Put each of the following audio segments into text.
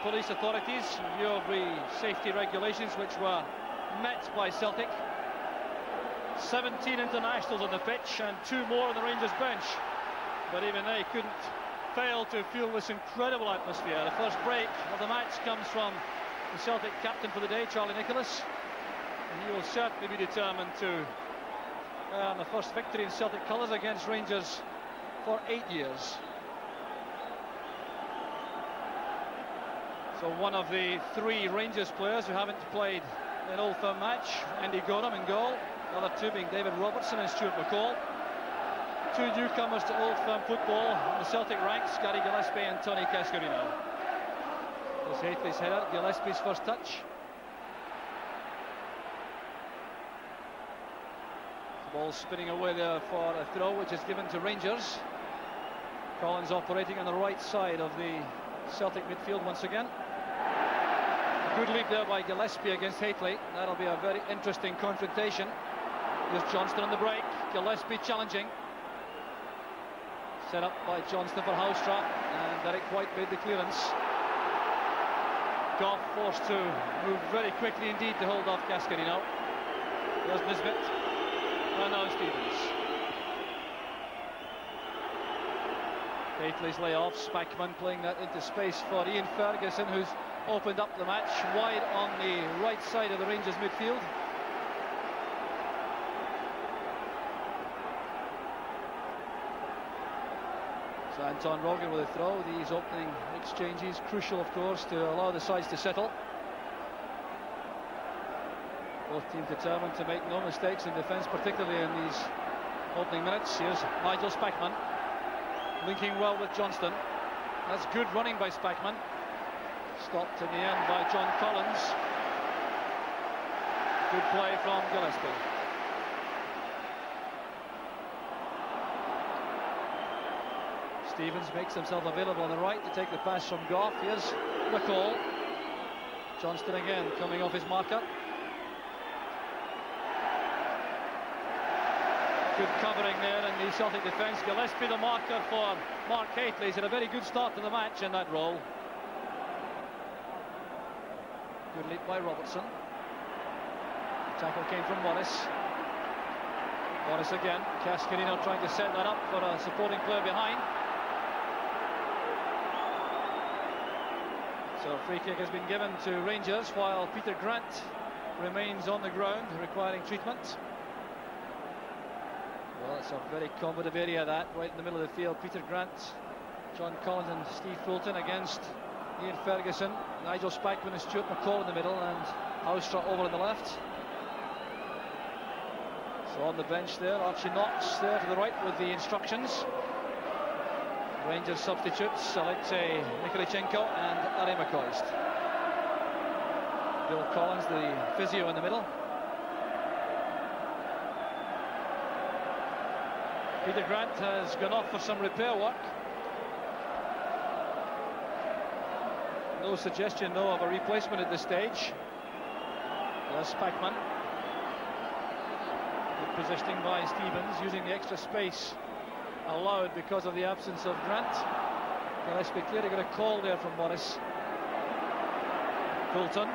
police authorities in view of the safety regulations which were met by Celtic. 17 internationals on the pitch and 2 more on the Rangers bench, but even they couldn't fail to feel this incredible atmosphere. The first break of the match comes from the Celtic captain for the day, Charlie Nicholas, and he will certainly be determined to earn the first victory in Celtic colours against Rangers for 8 years. So one of the 3 Rangers players who haven't played an Old Firm match, Andy Gorham in goal, the other 2 being David Robertson and Stuart McCall. 2 newcomers to Old Firm football in the Celtic ranks, Gary Gillespie and Tony Cascarino. There's Haitley's header, Gillespie's first touch. The ball spinning away there for a throw, which is given to Rangers. Collins operating on the right side of the Celtic midfield once again. Good lead there by Gillespie against Haitley. That'll be a very interesting confrontation. Here's Johnston on the break. Gillespie challenging. Set up by Johnston for Houstra, and Derek White made the clearance. Goff forced to move very quickly indeed to hold off Cascarino. There's Nisbet, and now Stevens. Haitley's layoff, Spackman playing that into space for Ian Ferguson, who's opened up the match wide on the right side of the Rangers midfield. So Anton Rogan with a throw. These opening exchanges crucial, of course, to allow the sides to settle. Both teams determined to make no mistakes in defence, particularly in these opening minutes. Here's Nigel Spackman linking well with Johnston. That's good running by Spackman. Stopped in the end by John Collins. Good play from Gillespie. Stevens makes himself available on the right to take the pass from Goff. Here's McCall. Johnston again coming off his marker. Good covering there in the Celtic defence. Gillespie the marker for Mark Haitley. He's had a very good start to the match in that role. Good lead by Robertson. The tackle came from Morris. Morris again. Cascarino trying to set that up for a supporting player behind. So a free kick has been given to Rangers while Peter Grant remains on the ground requiring treatment. Well, it's a very combative area, that, right in the middle of the field. Peter Grant, John Collins and Steve Fulton against Ian Ferguson, Nigel Spackman and Stuart McCall in the middle, and Houstra over on the left. So on the bench there, Archie Knox there to the right with the instructions. Rangers substitutes, Alexei Nikolichenko and Ari McCoist. Bill Collins, the physio, in the middle. Peter Grant has gone off for some repair work. No suggestion, though, of a replacement at this stage. There's Spackman. Good positioning by Stevens, using the extra space allowed because of the absence of Grant. Gillespie clearly got a call there from Morris. Fulton.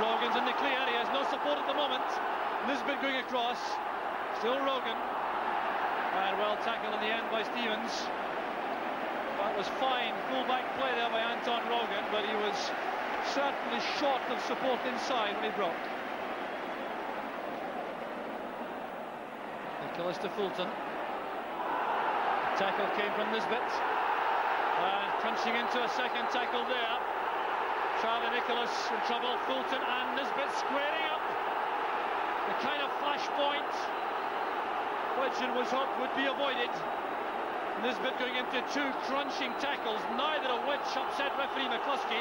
Rogan's in the clear. He has no support at the moment. Nisbet going across. Still Rogan. And well tackled in the end by Stevens. That was fine full-back play there by Anton Rogan, but he was certainly short of support inside when he broke. Nicholas to Fulton. The tackle came from Nisbet. And crunching into a second tackle there. Charlie Nicholas in trouble. Fulton and Nisbet squaring up. The kind of flashpoint which it was hoped would be avoided. Nisbet going into 2 crunching tackles, neither of which upset referee McCluskey,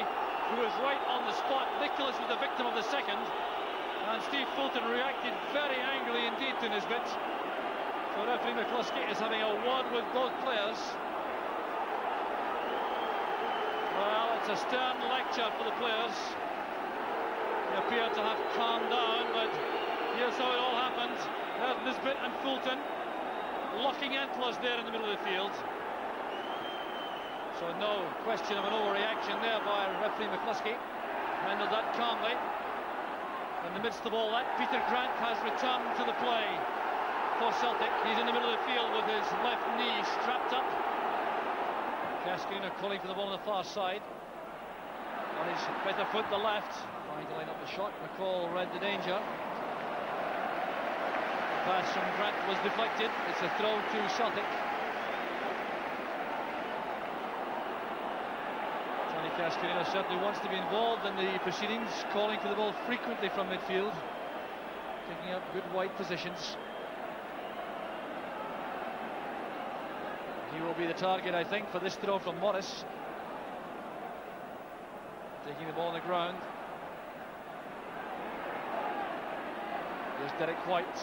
who was right on the spot. Nicholas was the victim of the second, and Steve Fulton reacted very angrily indeed to Nisbet. So referee McCluskey is having a word with both players. Well, it's a stern lecture for the players. They appear to have calmed down, but here's how it all happened. There's Nisbet and Fulton locking antlers there in the middle of the field. So no question of an overreaction there by referee McCluskey. Handled that calmly. In the midst of all that, Peter Grant has returned to the play for Celtic. He's in the middle of the field with his left knee strapped up. Cascarino calling for the ball on the far side. On his better foot, the left. Trying to line up the shot. McCall read the danger. The pass from Grant was deflected. It's a throw to Celtic. Cascarino certainly wants to be involved in the proceedings, calling for the ball frequently from midfield, taking up good wide positions. He will be the target, I think, for this throw from Morris. Taking the ball on the ground. Here's Derek White,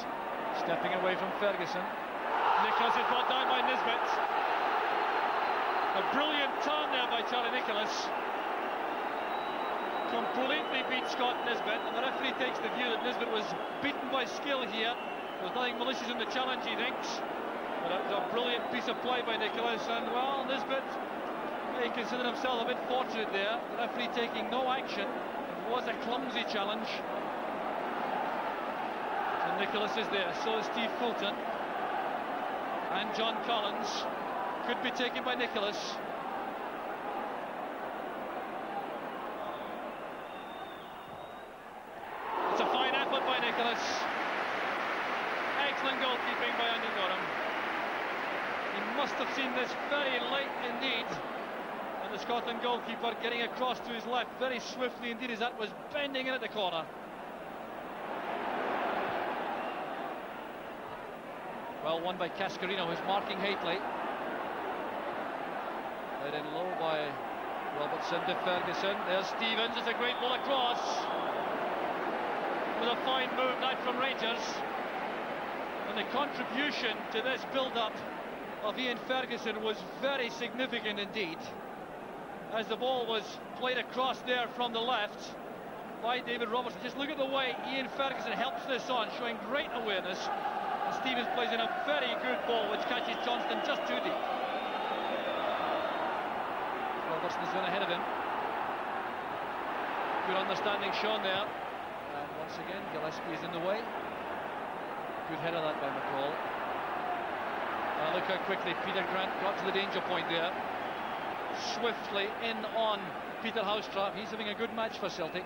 stepping away from Ferguson. Nicholas is brought down by Nisbet. A brilliant turn there by Charlie Nicholas. Completely beat Scott Nisbet, and the referee takes the view that Nisbet was beaten by skill here. There's nothing malicious in the challenge, he thinks. But it was a brilliant piece of play by Nicholas, and well, Nisbet may consider himself a bit fortunate there. The referee taking no action. It was a clumsy challenge. And Nicholas is there, so is Steve Fulton. And John Collins. Could be taken by Nicholas. It's a fine effort by Nicholas. Excellent goalkeeping by Andy Gorham. He must have seen this very late indeed. And the Scotland goalkeeper getting across to his left very swiftly indeed as that was bending in at the corner. Well won by Cascarino, who's marking Haitley. Led in low by Robertson to Ferguson. There's Stevens, it's a great ball across. It was a fine move that from Rangers. And the contribution to this build-up of Ian Ferguson was very significant indeed. As the ball was played across there from the left by David Robertson. Just look at the way Ian Ferguson helps this on, showing great awareness. And Stevens plays in a very good ball which catches Johnston just too deep. Robertson has gone ahead of him. Good understanding shown there. And once again, Gillespie is in the way. Good header that by McCall. Look how quickly Peter Grant got to the danger point there. Swiftly in on Peter Housetrap. He's having a good match for Celtic.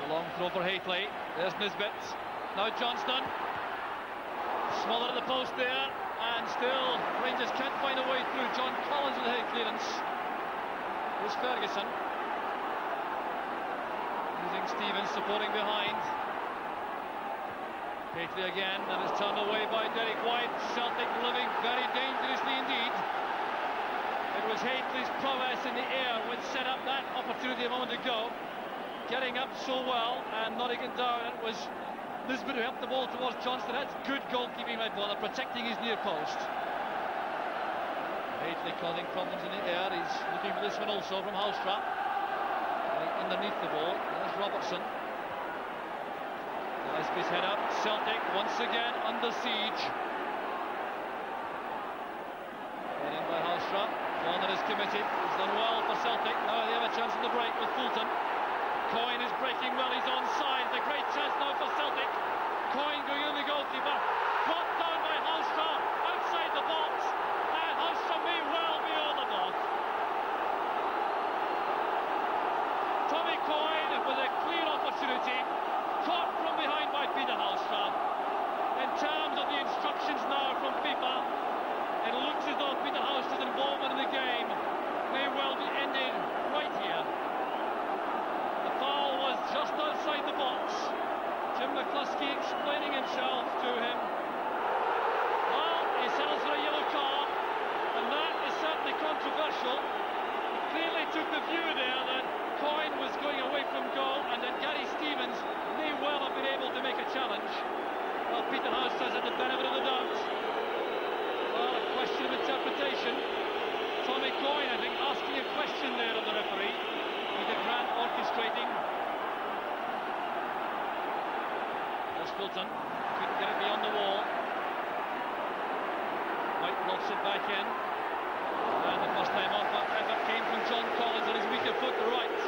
The long throw for Haitley. There's Nisbet. Now Johnston. Smothered at the post there, and still Rangers can't find a way through. John Collins with a head clearance. Here's Ferguson. Using Stevens supporting behind. Haitley again, and it's turned away by Derek White. Celtic living very dangerously indeed. It was Haitley's prowess in the air which set up that opportunity a moment ago. Getting up so well and nodding it down. It was Nisbet who helped the ball towards Johnston. That's good goalkeeping by Bonner, protecting his near post. Haitley causing problems in the air. He's looking for this one also from Housetrap. Right underneath the ball. There's Robertson. Gillespie's head up. Celtic once again under siege. Head in by Housetrap. Bonner is committed. He's done well for Celtic. Now they have a chance in the break with Fulton. Coyne is breaking well, he's onside. A great chance now for Celtic. Coyne going in the goalkeeper. Brought down by Hallström outside the box. And Hallström may well be on the ball. Tommy Coyne with a clear opportunity. Caught from behind by Peter Hallström. In terms of the instructions now from FIFA, it looks as though Peter Hallström's involvement in the game may well be ended right here. Just outside the box. Jim McCluskey explaining himself to him. walks it back in. And the first time off effort came from John Collins on his weaker foot, the right.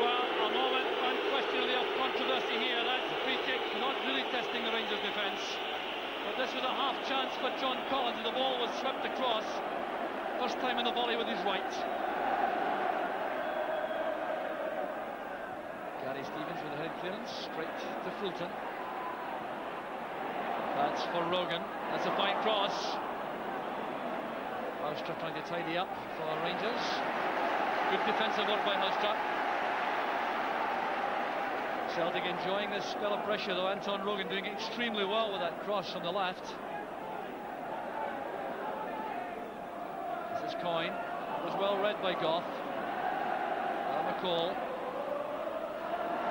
Well, a moment unquestionably of controversy here. That's a free kick, not really testing the Rangers defence. But this was a half chance for John Collins. The ball was swept across. First time in the volley with his right. Gary Stevens with a head clearance, straight to Fulton. That's for Rogan. That's a fine cross. Houstra trying to tidy up for Rangers. Good defensive work by Houstra. Celtic enjoying this spell of pressure though. Anton Rogan doing extremely well with that cross from the left. This is Coyne. It was well read by Goff. McCall.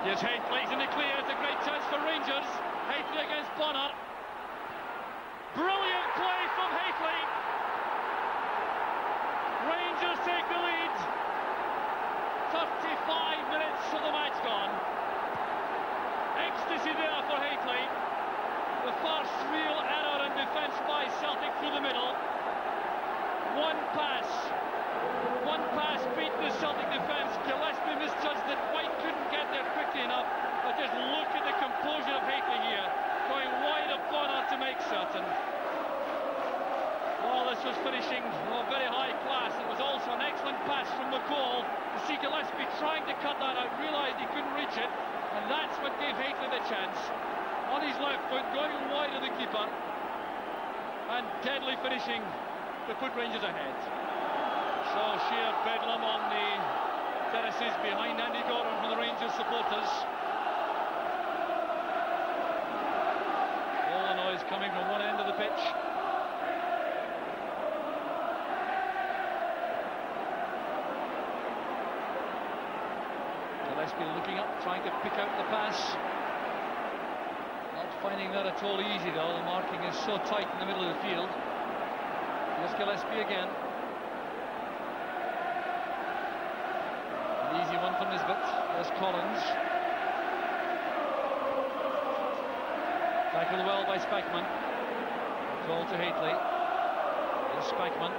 Here's Haitley, he's in the clear. It's a great chance for Rangers. Haitley against Bonner. Brilliant play from Haitley. Rangers take the lead. 35 minutes of the match gone. Ecstasy there for Haitley. The first real error in defence by Celtic through the middle. One pass beat the Celtic defence. Gillespie misjudged it. White couldn't get there quickly enough. But just look at the composure of Haitley here, going wide of Bonner to make certain. Well, this was finishing very high class. It was also an excellent pass from McCall to see Gillespie trying to cut that out, realised he couldn't reach it, and that's what gave Haitley the chance. On his left foot, going wide of the keeper, and deadly finishing to put Rangers ahead. So sheer bedlam on the terraces behind Andy Gordon from the Rangers supporters. All the noise coming from one end of the pitch. Gillespie looking up, trying to pick out the pass. Not finding that at all easy though. The marking is so tight in the middle of the field. Here's Gillespie again. An easy one from Nisbet. There's Collins. Tackled well by Spackman. Call to Haitley. There's Spackman.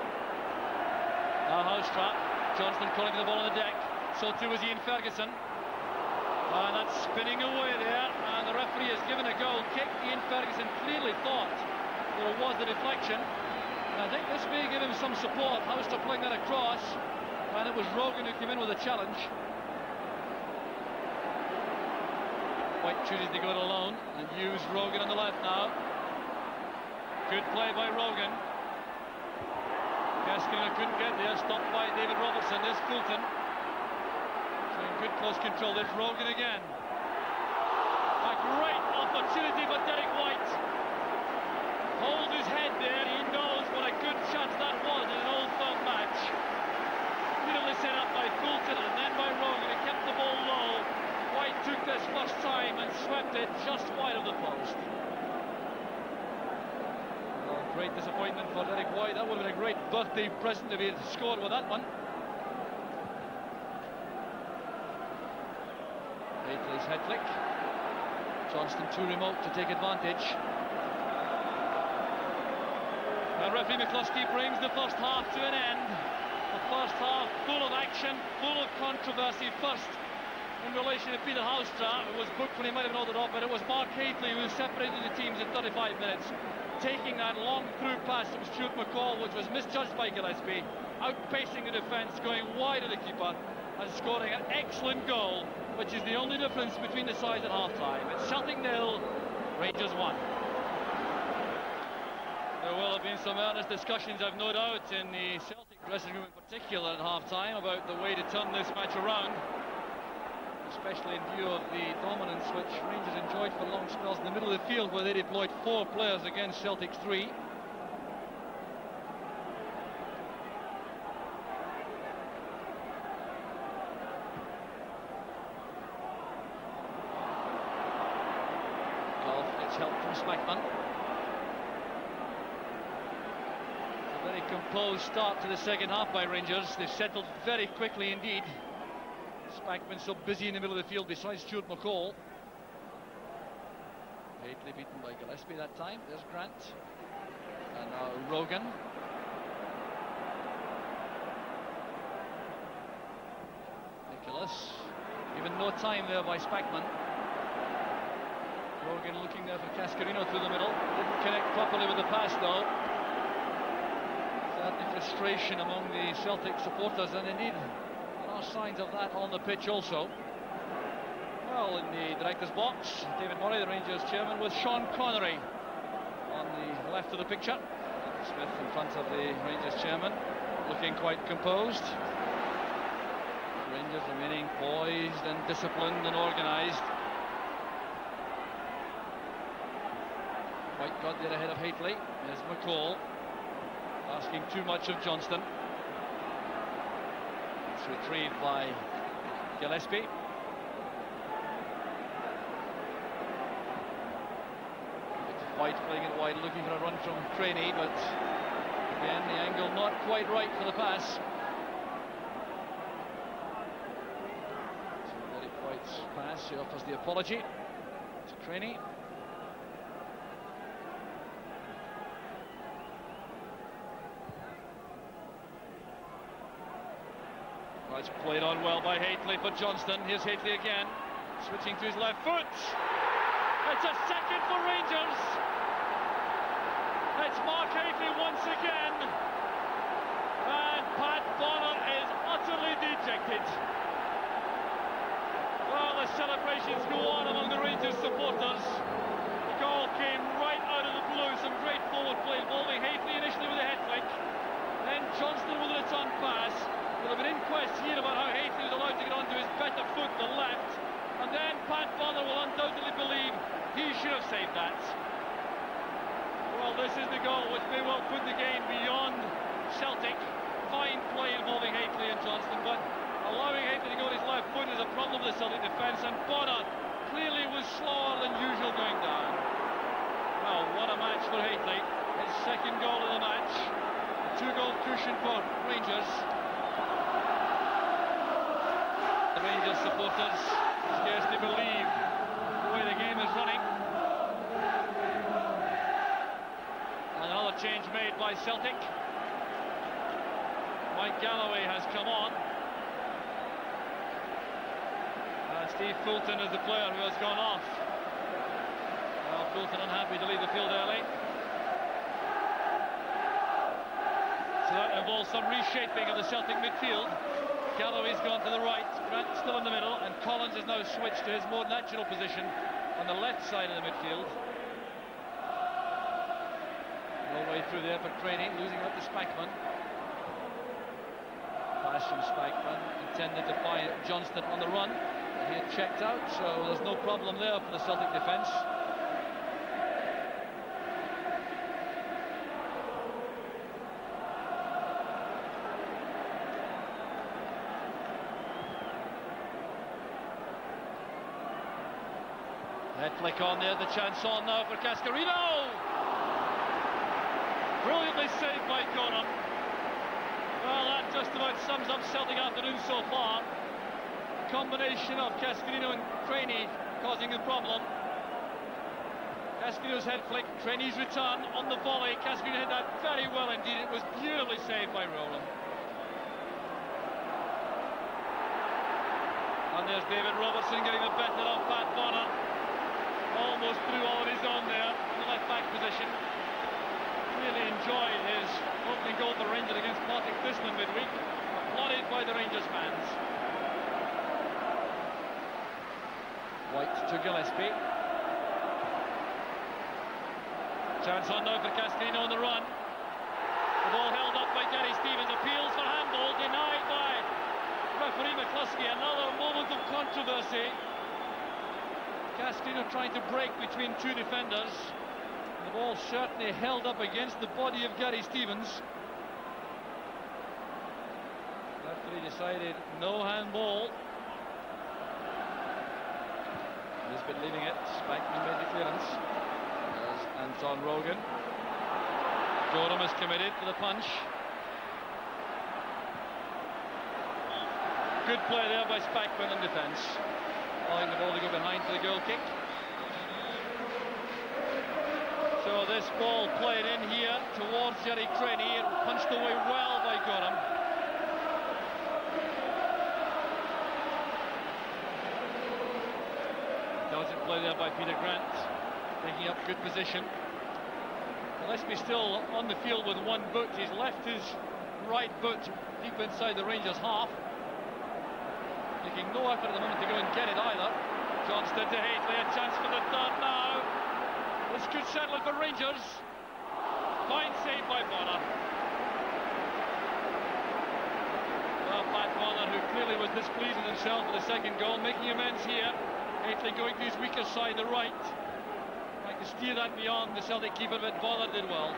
Now Houstra. Johnston calling the ball on the deck. So too was Ian Ferguson. And that's spinning away there. And the referee has given a goal kick. Ian Ferguson clearly thought there was the deflection. And I think this may give him some support. Houstra playing that across. And it was Rogan who came in with a challenge. White chooses to go it alone and use Rogan on the left now. Good play by Rogan. Gaskin couldn't get there, stopped by David Robertson. There's Fulton. Showing good close control. There's Rogan again. A great opportunity for Derek White. Hold his head there. He knows what a good chance that was in an Old Firm match. Beautifully set up by Fulton and then by Rogan. He kept the ball low. White took this first time and swept it just wide of the post. Oh, great disappointment for Derek White. That would have been a great birthday present if he had scored with that one. Haitley's head flick. Johnston too remote to take advantage. And referee McCluskey brings the first half to an end. The first half full of action, full of controversy. First, in relation to Peter Houstra, it was booked when he might have nodded off, but it was Mark Haitley who separated the teams in 35 minutes, taking that long through pass from Stuart McCall, which was misjudged by Gillespie, outpacing the defence, going wide of the keeper, and scoring an excellent goal, which is the only difference between the sides at half-time. It's Celtic 0, Rangers 1. There will have been some earnest discussions, I've no doubt, in the Celtic dressing room in particular at half-time about the way to turn this match around, especially in view of the dominance which Rangers enjoyed for long spells in the middle of the field, where they deployed 4 players against Celtic's 3. Golf gets help from Spackman. A very composed start to the second half by Rangers. They've settled very quickly indeed. Spackman so busy in the middle of the field besides Stuart McCall. Haitley beaten by Gillespie that time. There's Grant. And Rogan. Nicholas. Even no time there by Spackman. Rogan looking there for Cascarino through the middle. Didn't connect properly with the pass though. Certainly frustration among the Celtic supporters, and indeed there are signs of that on the pitch also. Well, in the director's box, David Murray, the Rangers chairman, with Sean Connery on the left of the picture. Smith in front of the Rangers chairman, looking quite composed. Rangers remaining poised and disciplined and organised. White got there ahead of Haitley. There's McCall asking too much of Johnston. It's retrieved by Gillespie. White playing it wide, looking for a run from Craney, but again the angle not quite right for the pass. So Derek White's pass, he offers the apology to Craney. Well, it's played on well by Haitley for Johnston. Here's Haitley again, switching to his left foot. It's a second for Rangers. It's Mark Haitley once again. And Pat Bonner is utterly dejected. Well, the celebrations go on among the Rangers supporters. The goal came right out of the blue. Some great forward play involving Haitley initially with a head flick. Then Johnston with a return pass. There'll have been inquest here about how Haitley was allowed to get onto his better foot, the left. And then Pat Bonner will undoubtedly believe he should have saved that. Well, this is the goal which may well put the game beyond Celtic. Fine play involving Haitley and Johnston, but allowing Haitley to go on his left foot is a problem with the Celtic defence, and Bonner clearly was slower than usual going down. Well, what a match for Haitley. His second goal of the match. A 2-goal cushion for Rangers. The Rangers supporters scarcely believe the way the game is running. And another change made by Celtic. Mike Galloway has come on. Steve Fulton is the player who has gone off. Well, Fulton unhappy to leave the field early. So that involves some reshaping of the Celtic midfield. Galloway's gone to the right, Grant still in the middle, and Collins has now switched to his more natural position on the left side of the midfield. All the way through there for Craney, losing out to Spackman. Pass from Spackman, intended to find Johnston on the run. He had checked out, so there's no problem there for the Celtic defence. Head flick on there, the chance on now for Cascarino. Brilliantly saved by Conan. Well, that just about sums up Celtic afternoon so far. Combination of Cascarino and Craney causing the problem. Cascarino's head flick, Craney's return on the volley. Cascarino hit that very well indeed. It was beautifully saved by Rowland. And there's David Robertson getting the better of Pat Bonner. Almost threw all on his own there in the left back position. Really enjoyed his opening goal for Rangers against Partick Thistle midweek. Applauded by the Rangers fans. White to Gillespie. Chance on now for Cascarino on the run. The ball held up by Gary Stevens. Appeals for handball, denied by referee McCluskey. Another moment of controversy. Cascarino trying to break between two defenders. The ball certainly held up against the body of Gary Stevens. Referee decided no handball. He's been leaving it. Spackman made the clearance. There's Anton Rogan. Gorham is committed to the punch. Good play there by Spackman in defence. Allowing the ball to go behind for the goal kick. So So this ball played in here towards Jerry Craney, and punched away well by Gorham. Intelligent play there by Peter Grant, taking up good position. Gillespie still on the field with one boot. He's left his right boot deep inside the Rangers half, making no effort at the moment to go and get it either. Johnston to Haitley, a chance for the third now. This could settle it for Rangers. Fine save by Bonner. Well, Pat Bonner, who clearly was displeased with himself for the second goal, making amends here. Haitley going to his weaker side, the right. Trying to steer that beyond the Celtic keeper, but Bonner did well.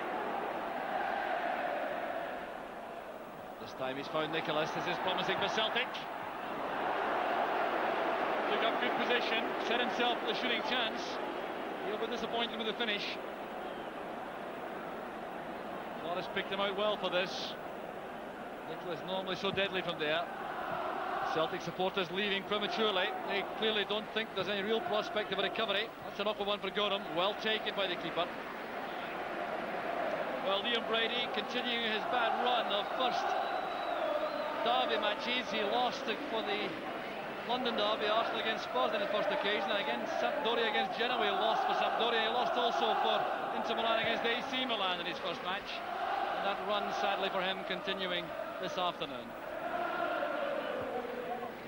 This time he's found Nicholas. This is promising for Celtic. Took up good position, set himself for the shooting chance. He'll be disappointed with the finish. Morris picked him out well for this. Nicholas normally so deadly from there. Celtic supporters leaving prematurely. They clearly don't think there's any real prospect of a recovery. That's an awkward one for Gorham. Well taken by the keeper. Well, Liam Brady continuing his bad run of first derby matches. He lost for the London derby, Arsenal against Spurs in his first occasion, and against Sampdoria against Genoa he lost for Sampdoria. He lost also for Inter Milan against AC Milan in his first match. And that run, sadly for him, continuing this afternoon.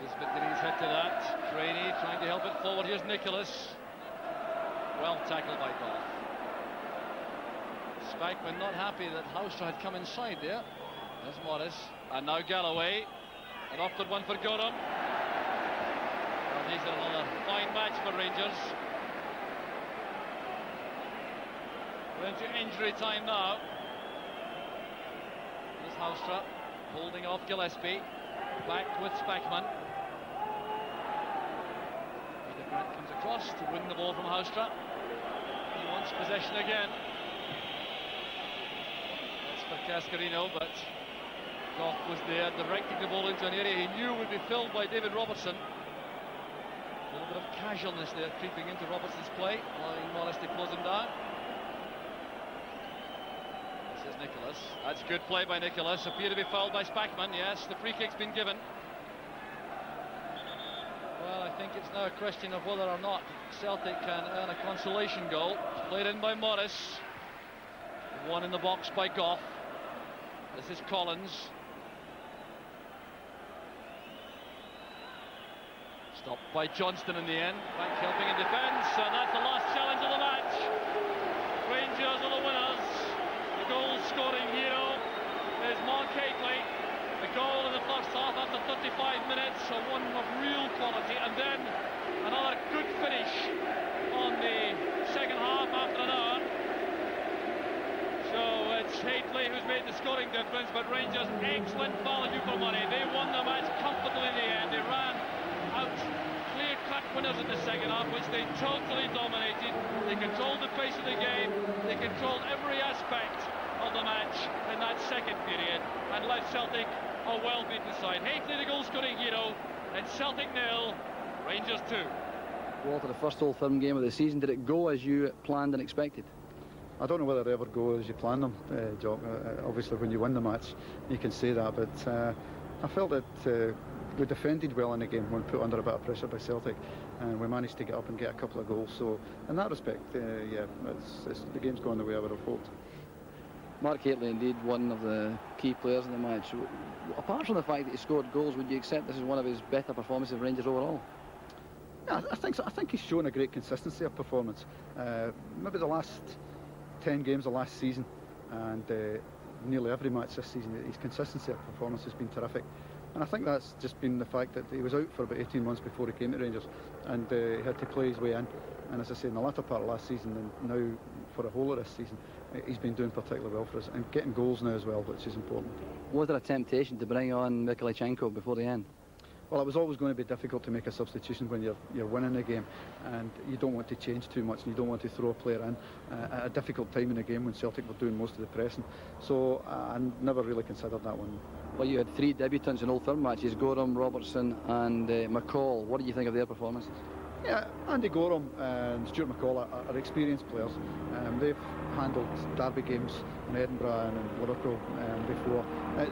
Elizabeth getting his head to that. Craney trying to help it forward. Here's Nicholas. Well tackled by Goff. Spackman not happy that Houstra had come inside there. There's Morris. And now Galloway. An awkward one for Gorham. Well, these are another fine match for Rangers. We're into injury time now. There's Houstra holding off Gillespie. Back with Spackman. Peter Grant comes across to win the ball from Houstra. He wants possession again. That's for Cascarino, but Goff was there, directing the ball into an area he knew would be filled by David Robertson. A little bit of casualness there creeping into Robertson's play, allowing Morris to close him down. This is Nicholas. That's good play by Nicholas. Appear to be fouled by Spackman. Yes, the free kick's been given. Well, I think it's now a question of whether or not Celtic can earn a consolation goal. Played in by Morris. One in the box by Goff. This is Collins. Stopped by Johnston in the end. Back helping in defence, and that's the last challenge of the match. Rangers are the winners. The goal-scoring hero is Mark Haitley. The goal in the first half after 35 minutes, so one of real quality, and then another good finish on the second half after an hour. So it's Haitley who's made the scoring difference, but Rangers excellent value for money. They won the match comfortably in the end. They ran out clear-cut winners in the second half, which they totally dominated. They controlled the pace of the game. They controlled every aspect of the match in that second period and left Celtic a well-beaten side. Haitley the goal-scoring hero, and Celtic 0, Rangers 2. Walter, the first Old Firm game of the season, did it go as you planned and expected? I don't know whether they ever go as you plan them, Jock. Obviously when you win the match you can say that, but I felt that we defended well in the game when put under a bit of pressure by Celtic, and we managed to get up and get a couple of goals. So in that respect, yeah, the game's gone the way I would have hoped. Mark Haitley indeed one of the key players in the match. Apart from the fact that he scored goals, would you accept this is one of his better performances of Rangers overall? Yeah, I think so. I think he's shown a great consistency of performance. Maybe the last 10 games of last season and nearly every match this season, his consistency of performance has been terrific. And I think that's just been the fact that he was out for about 18 months before he came to Rangers, and he had to play his way in. And as I say, in the latter part of last season and now for the whole of this season, he's been doing particularly well for us and getting goals now as well, which is important. Was there a temptation to bring on Mykolichenko before the end? Well, it was always going to be difficult to make a substitution when you're winning a game, and you don't want to change too much and you don't want to throw a player in at a difficult time in the game when Celtic were doing most of the pressing. So I never really considered that one. Well, you had 3 debutants in Old Firm matches, Gorham, Robertson and McCall. What do you think of their performances? Yeah, Andy Gorham and Stuart McCall are experienced players. They've handled derby games in Edinburgh and in Liverpool before.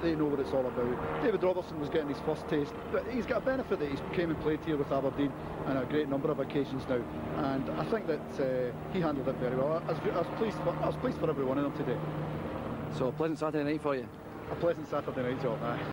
They know what it's all about. David Robertson was getting his first taste, but he's got a benefit that he's came and played here with Aberdeen on a great number of occasions now, and I think that he handled it very well. I was pleased for every one of them today. So a pleasant Saturday night for you. A pleasant Saturday night, John.